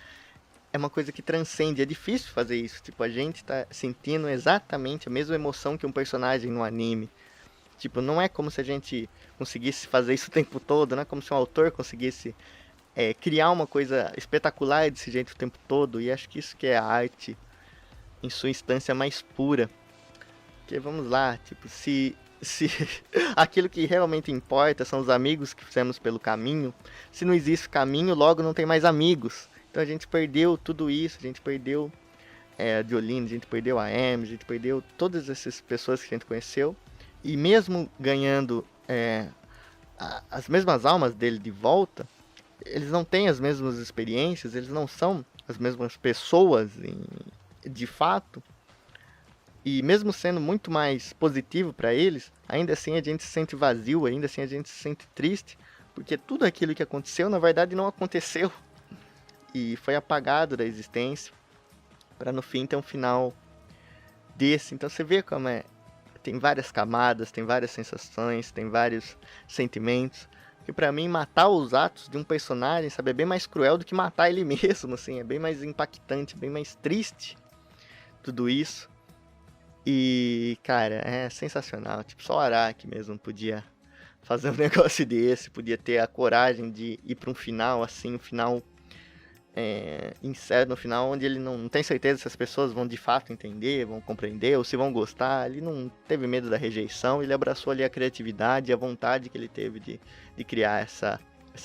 é uma coisa que transcende, é difícil fazer isso. Tipo, a gente tá sentindo exatamente a mesma emoção que um personagem no anime. Tipo, não é como se a gente conseguisse fazer isso o tempo todo, não é como se um autor conseguisse criar uma coisa espetacular desse jeito o tempo todo. E acho que isso que é a arte em sua instância mais pura. Porque vamos lá, tipo, se aquilo que realmente importa são os amigos que fizemos pelo caminho, se não existe caminho, logo não tem mais amigos. Então a gente perdeu tudo isso, a gente perdeu a Jolene, a gente perdeu a Amy, a gente perdeu todas essas pessoas que a gente conheceu. E mesmo ganhando as mesmas almas dele de volta, eles não têm as mesmas experiências, eles não são as mesmas pessoas de fato. E mesmo sendo muito mais positivo para eles, ainda assim a gente se sente vazio, ainda assim a gente se sente triste, porque tudo aquilo que aconteceu, na verdade, não aconteceu. E foi apagado da existência, para no fim ter um final desse. Então você vê como tem várias camadas, tem várias sensações, tem vários sentimentos. Que para mim matar os atos de um personagem, sabe, é bem mais cruel do que matar ele mesmo, assim, é bem mais impactante, bem mais triste tudo isso. E, cara, é sensacional. Tipo, só o Araki mesmo podia fazer um negócio desse, podia ter a coragem de ir para um final, assim, um final insérito, no final onde ele não tem certeza se as pessoas vão de fato entender, vão compreender, ou se vão gostar. Ele não teve medo da rejeição, ele abraçou ali a criatividade, a vontade que ele teve de criar essa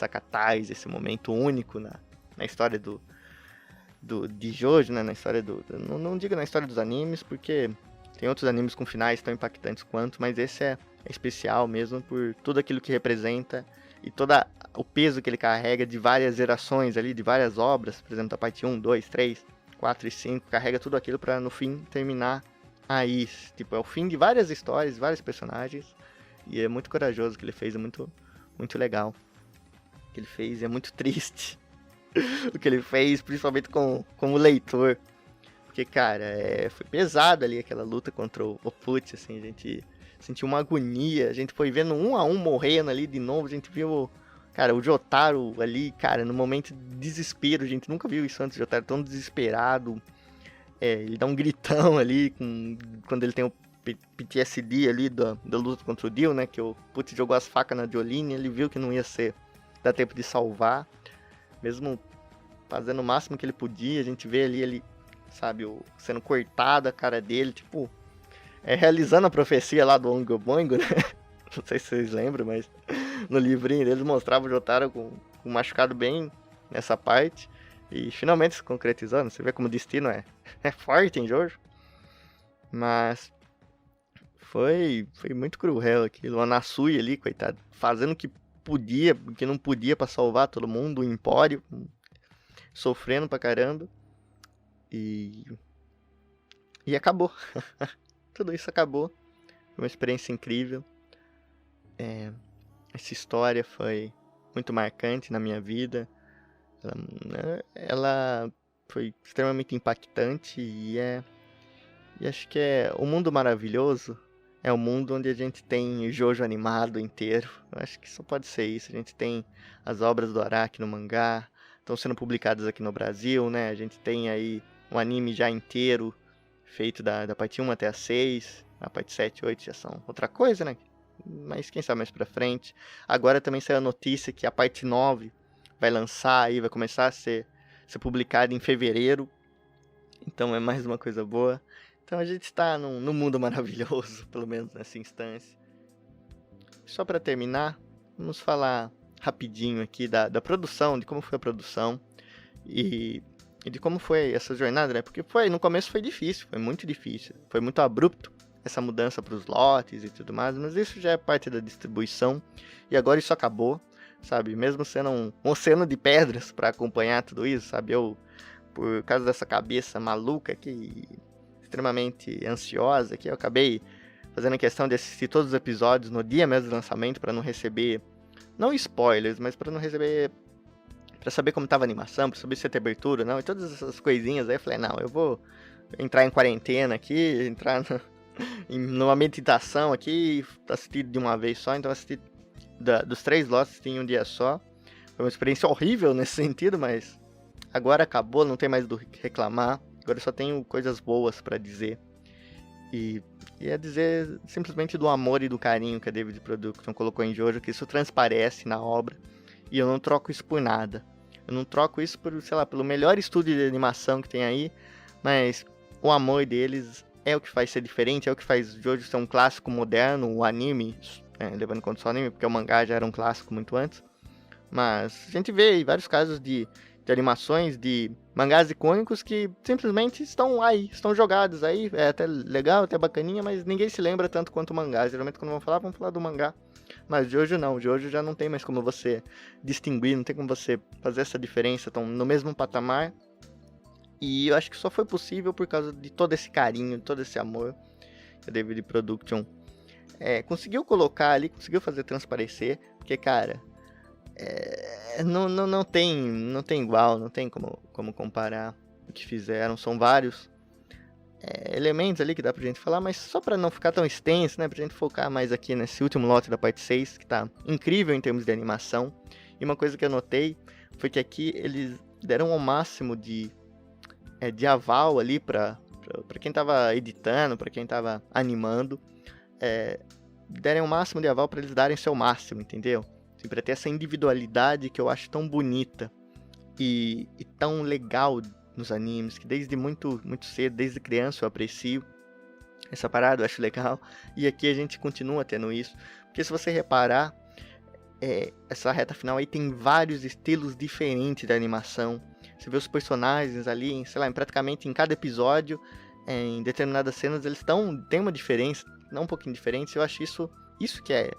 catarse, esse momento único na história de Jojo, né? Na história não digo na história dos animes, porque tem outros animes com finais tão impactantes quanto, mas esse é especial mesmo por tudo aquilo que representa e todo o peso que ele carrega de várias gerações ali, de várias obras, por exemplo, da parte 1, 2, 3, 4 e 5, carrega tudo aquilo para no fim terminar aí. Tipo, é o fim de várias histórias, vários personagens, e é muito corajoso o que ele fez, é muito, muito legal. O que ele fez é muito triste. O que ele fez, principalmente como leitor. Porque, cara, foi pesado ali aquela luta contra o Putz, assim, a gente sentiu uma agonia, a gente foi vendo um a um morrendo ali de novo, a gente viu, cara, o Jotaro ali, cara, no momento de desespero, a gente nunca viu isso antes, o Jotaro tão desesperado, ele dá um gritão ali, quando ele tem o PTSD ali da luta contra o Dio, né, que o Putz jogou as facas na Jolene, ele viu que não ia dar tempo de salvar, mesmo fazendo o máximo que ele podia, a gente vê ali ele sabe? Sendo cortado a cara dele, tipo, realizando a profecia lá do Oingo Boingo, né? Não sei se vocês lembram, mas no livrinho eles mostravam o Jotaro com um machucado bem nessa parte. E finalmente se concretizando. Você vê como o destino é forte em Jojo. Mas foi muito cruel aquilo. O Anasui ali, coitado, fazendo o que podia, o que não podia pra salvar todo mundo. O Empório sofrendo pra caramba. E acabou. Tudo isso acabou. Foi uma experiência incrível. Essa história foi muito marcante na minha vida. Ela foi extremamente impactante e acho que o mundo maravilhoso é o mundo onde a gente tem Jojo animado inteiro. Eu acho que só pode ser isso. A gente tem as obras do Araki no mangá, estão sendo publicadas aqui no Brasil, né? A gente tem aí um anime já inteiro, feito da parte 1 até a 6. A parte 7 e 8 já são outra coisa, né? Mas quem sabe mais pra frente. Agora também saiu a notícia que a parte 9 vai lançar aí, vai começar a ser publicada em fevereiro. Então é mais uma coisa boa. Então a gente está num mundo maravilhoso, pelo menos nessa instância. Só para terminar, vamos falar rapidinho aqui da produção, de como foi a produção e de como foi essa jornada, né? Porque no começo foi difícil, foi muito difícil, foi muito abrupto essa mudança para os lotes e tudo mais, mas isso já é parte da distribuição e agora isso acabou, sabe? Mesmo sendo um oceano de pedras para acompanhar tudo isso, sabe? Eu, por causa dessa cabeça maluca aqui, extremamente ansiosa, que eu acabei fazendo a questão de assistir todos os episódios no dia mesmo do lançamento para não receber, não spoilers, mas para não receber, para saber como tava a animação, para saber se ia ter abertura, não, e todas essas coisinhas aí eu falei, não, eu vou entrar em quarentena aqui, entrar numa meditação aqui e assistir de uma vez só, então assisti dos 3 lotes em um dia só. Foi uma experiência horrível nesse sentido, mas agora acabou, não tem mais do que reclamar. Agora eu só tenho coisas boas pra dizer. E é dizer simplesmente do amor e do carinho que a David Production colocou em Jojo, que isso transparece na obra. E eu não troco isso por nada. Eu não troco isso por, sei lá, pelo melhor estúdio de animação que tem aí, mas o amor deles é o que faz ser diferente, é o que faz Jojo ser um clássico moderno, o anime, levando em conta só o anime, porque o mangá já era um clássico muito antes. Mas a gente vê aí vários casos de animações, de mangás icônicos que simplesmente estão aí, estão jogados aí, é até legal, até bacaninha, mas ninguém se lembra tanto quanto o mangá. Geralmente quando vamos falar do mangá. Mas de hoje não, de hoje já não tem mais como você distinguir, não tem como você fazer essa diferença, estão no mesmo patamar. E eu acho que só foi possível por causa de todo esse carinho, todo esse amor que a David Production conseguiu colocar ali, conseguiu fazer transparecer, porque, cara, não tem igual, não tem como comparar o que fizeram, são vários elementos ali que dá pra gente falar, mas só pra não ficar tão extenso, né, pra gente focar mais aqui nesse último lote da parte 6, que tá incrível em termos de animação. E uma coisa que eu notei foi que aqui eles deram ao máximo de aval ali pra quem tava editando, pra quem tava animando, deram o máximo de aval pra eles darem seu máximo, entendeu? Assim, pra ter essa individualidade que eu acho tão bonita e tão legal nos animes, que desde muito, muito cedo, desde criança eu aprecio essa parada, eu acho legal, e aqui a gente continua tendo isso, porque se você reparar, essa reta final aí tem vários estilos diferentes de animação. Você vê os personagens ali, sei lá, praticamente em cada episódio, em determinadas cenas, eles tem uma diferença, não um pouquinho diferente. Eu acho isso que é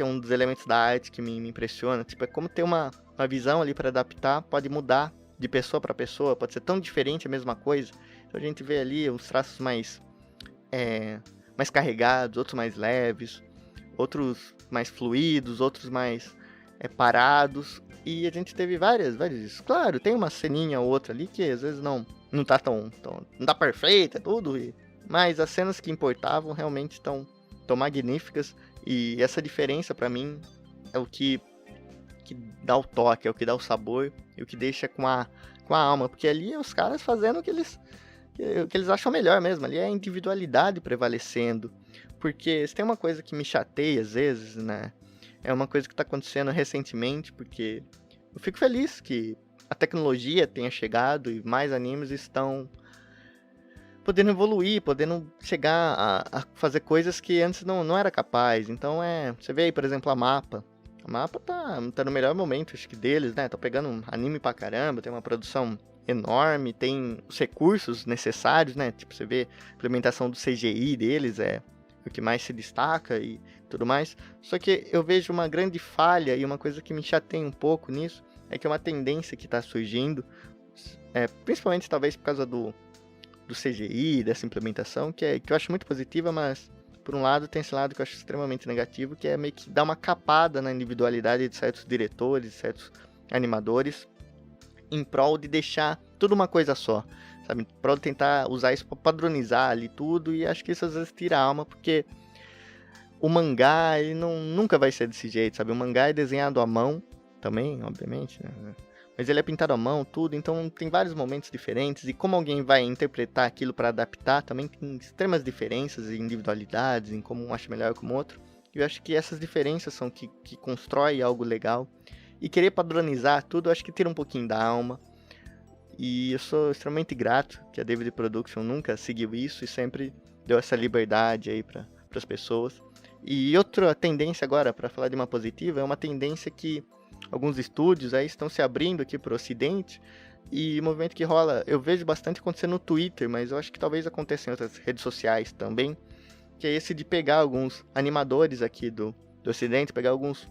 um dos elementos da arte que me impressiona. Tipo, é como ter uma visão ali para adaptar, pode mudar de pessoa para pessoa, pode ser tão diferente a mesma coisa. Então a gente vê ali os traços mais carregados, outros mais leves, outros mais fluidos, outros mais parados. E a gente teve várias. Claro, tem uma ceninha ou outra ali que às vezes não tá não tá perfeita, tudo. Mas as cenas que importavam realmente estão magníficas. E essa diferença pra mim é o que dá o toque, é o que dá o sabor e o que deixa com a alma. Porque ali é os caras fazendo o que eles acham melhor mesmo. Ali é a individualidade prevalecendo. Porque se tem uma coisa que me chateia às vezes, né? É uma coisa que tá acontecendo recentemente, porque eu fico feliz que a tecnologia tenha chegado e mais animes estão podendo evoluir, podendo chegar a fazer coisas que antes não era capaz. Então você vê aí, por exemplo, a Mappa. A Mappa tá no melhor momento, acho que deles, né? Tá pegando um anime pra caramba, tem uma produção enorme, tem os recursos necessários, né? Tipo, você vê a implementação do CGI deles é o que mais se destaca e tudo mais. Só que eu vejo uma grande falha e uma coisa que me chateia um pouco nisso, é que é uma tendência que tá surgindo, principalmente talvez por causa do CGI, dessa implementação, que eu acho muito positiva, mas por um lado tem esse lado que eu acho extremamente negativo, que é meio que dar uma capada na individualidade de certos diretores, de certos animadores, em prol de deixar tudo uma coisa só, sabe? Em prol de tentar usar isso para padronizar ali tudo, e acho que isso às vezes tira a alma, porque o mangá, ele nunca vai ser desse jeito, sabe? O mangá é desenhado à mão, também, obviamente, né? Mas ele é pintado à mão, tudo, então tem vários momentos diferentes, e como alguém vai interpretar aquilo para adaptar, também tem extremas diferenças e individualidades, em como um acha melhor que o outro. E eu acho que essas diferenças são que constrói algo legal. E querer padronizar tudo, eu acho que tira um pouquinho da alma. E eu sou extremamente grato que a David Production nunca seguiu isso e sempre deu essa liberdade aí para as pessoas. E outra tendência agora, para falar de uma positiva, é uma tendência que alguns estúdios aí estão se abrindo aqui para o Ocidente, e o movimento que rola, eu vejo bastante acontecer no Twitter, mas eu acho que talvez aconteça em outras redes sociais também, que é esse de pegar alguns animadores aqui do Ocidente, pegar alguns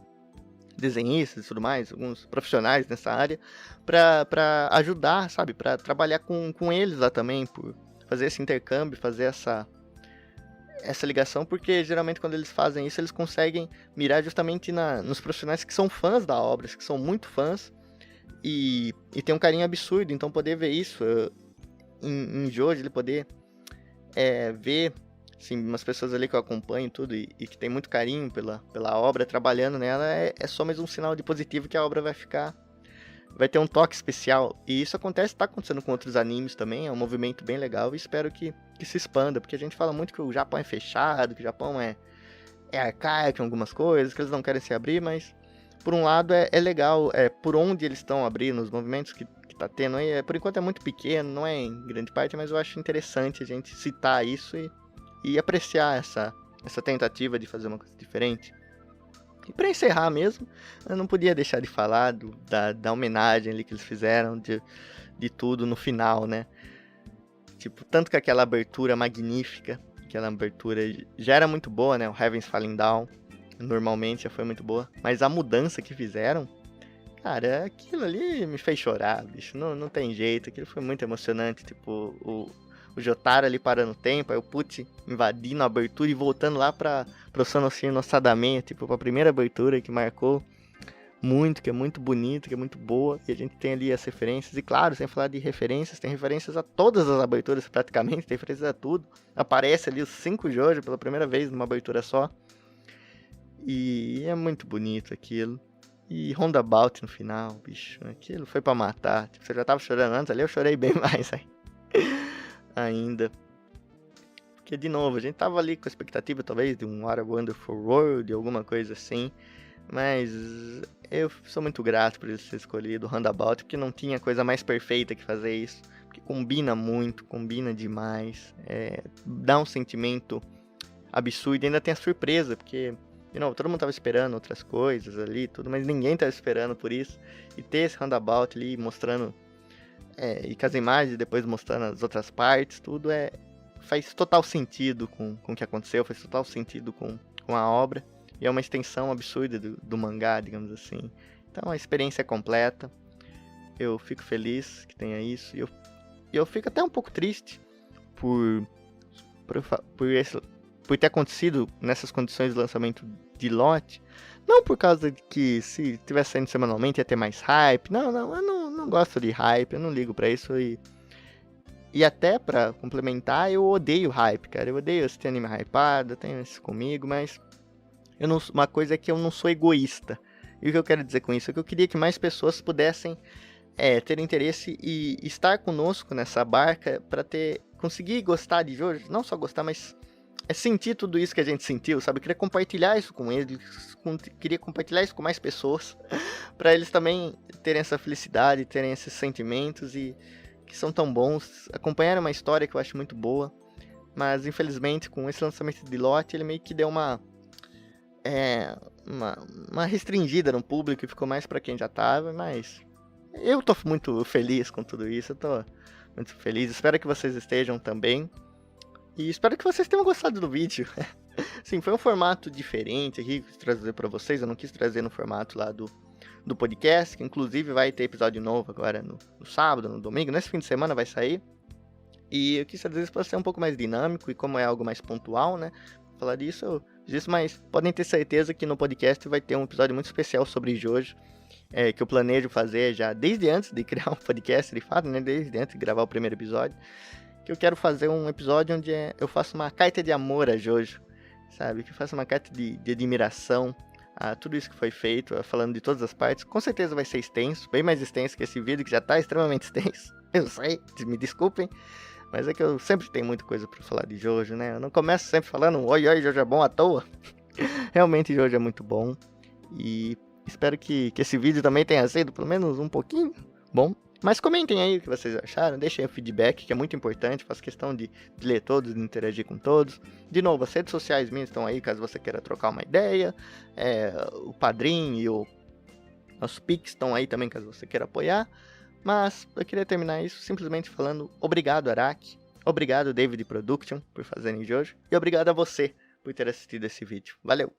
desenhistas e tudo mais, alguns profissionais nessa área, para ajudar, sabe, para trabalhar com eles lá também, por fazer esse intercâmbio, fazer essa ligação, porque geralmente quando eles fazem isso, eles conseguem mirar justamente nos profissionais que são fãs da obra, que são muito fãs, e tem um carinho absurdo. Então poder ver isso em Jojo, ele poder ver assim, umas pessoas ali que eu acompanho tudo e que tem muito carinho pela obra, trabalhando nela, é só mais um sinal de positivo que a obra vai ter um toque especial. E isso tá acontecendo com outros animes também, é um movimento bem legal, e espero que se expanda, porque a gente fala muito que o Japão é fechado, que o Japão é arcaico em algumas coisas, que eles não querem se abrir, mas por um lado é legal, por onde eles estão abrindo, os movimentos que tá tendo aí, por enquanto é muito pequeno, não é em grande parte, mas eu acho interessante a gente citar isso e apreciar essa tentativa de fazer uma coisa diferente. E pra encerrar mesmo, eu não podia deixar de falar da homenagem ali que eles fizeram, de tudo no final, né? Tipo, tanto que aquela abertura magnífica, aquela abertura já era muito boa, né? O Heaven's Falling Down, normalmente já foi muito boa. Mas a mudança que fizeram, cara, aquilo ali me fez chorar, bicho. Não tem jeito, aquilo foi muito emocionante. Tipo, o Jotaro ali parando o tempo, aí o Pucci invadindo a abertura e voltando lá pro Sonoshiro no Sadame, tipo, pra primeira abertura que marcou muito, que é muito bonito, que é muito boa, e a gente tem ali as referências, e claro, sem falar de referências, tem referências a todas as aberturas praticamente, tem referências a tudo, aparece ali os 5 Jojo pela primeira vez numa abertura só, e é muito bonito aquilo, e Roundabout no final, bicho, aquilo foi pra matar, tipo, você já tava chorando antes, ali eu chorei bem mais aí. Ainda, porque de novo, a gente tava ali com a expectativa talvez de um What a Wonderful World, alguma coisa assim, mas eu sou muito grato por ele ser escolhido, o Roundabout, porque não tinha coisa mais perfeita que fazer isso. Porque combina muito, combina demais, dá um sentimento absurdo, e ainda tem a surpresa, porque, de novo, todo mundo tava esperando outras coisas ali, tudo, mas ninguém tava esperando por isso. E ter esse Roundabout ali mostrando, e com as imagens depois mostrando as outras partes, tudo faz total sentido com o que aconteceu, faz total sentido com a obra. E é uma extensão absurda do mangá, digamos assim. Então a experiência é completa. Eu fico feliz que tenha isso. E eu fico até um pouco triste por ter acontecido nessas condições de lançamento de lote. Não por causa de que se tivesse saindo semanalmente ia ter mais hype. Não, eu não gosto de hype, eu não ligo pra isso. E até pra complementar, eu odeio hype, cara. Eu odeio esse anime hypado, eu tenho isso comigo, mas uma coisa é que eu não sou egoísta. E o que eu quero dizer com isso é que eu queria que mais pessoas pudessem ter interesse e estar conosco nessa barca para conseguir gostar de Jojo. Não só gostar, mas sentir tudo isso que a gente sentiu, sabe? Eu queria compartilhar isso com eles, queria compartilhar isso com mais pessoas, para eles também terem essa felicidade, terem esses sentimentos e que são tão bons, acompanharam uma história que eu acho muito boa, mas infelizmente com esse lançamento de lote ele meio que deu uma restringida no público e ficou mais pra quem já tava, mas eu tô muito feliz com tudo isso, eu tô muito feliz, espero que vocês estejam também, e espero que vocês tenham gostado do vídeo. Sim, foi um formato diferente aqui que eu quis trazer pra vocês, eu não quis trazer no formato lá do podcast, que inclusive vai ter episódio novo agora no sábado, no domingo, nesse fim de semana vai sair, e eu quis trazer isso pra ser um pouco mais dinâmico, e como é algo mais pontual, né, falar disso, eu fiz isso, mas podem ter certeza que no podcast vai ter um episódio muito especial sobre Jojo, que eu planejo fazer já desde antes de criar um podcast, de fato, né, desde antes de gravar o primeiro episódio, que eu quero fazer um episódio onde eu faço uma carta de amor a Jojo, sabe, que eu faço uma carta de admiração a tudo isso que foi feito, falando de todas as partes. Com certeza vai ser extenso, bem mais extenso que esse vídeo, que já tá extremamente extenso, eu sei, me desculpem, mas é que eu sempre tenho muita coisa pra falar de Jojo, né, eu não começo sempre falando, oi, Jojo é bom à toa. Realmente Jojo é muito bom, e espero que esse vídeo também tenha sido pelo menos um pouquinho bom. Mas comentem aí o que vocês acharam, deixem o feedback, que é muito importante, faço questão de ler todos, de interagir com todos. De novo, as redes sociais minhas estão aí, caso você queira trocar uma ideia, o Padrim e o nosso Pix estão aí também, caso você queira apoiar. Mas eu queria terminar isso simplesmente falando obrigado, Araki, obrigado, David Production, por fazerem Jojo, e obrigado a você por ter assistido esse vídeo. Valeu!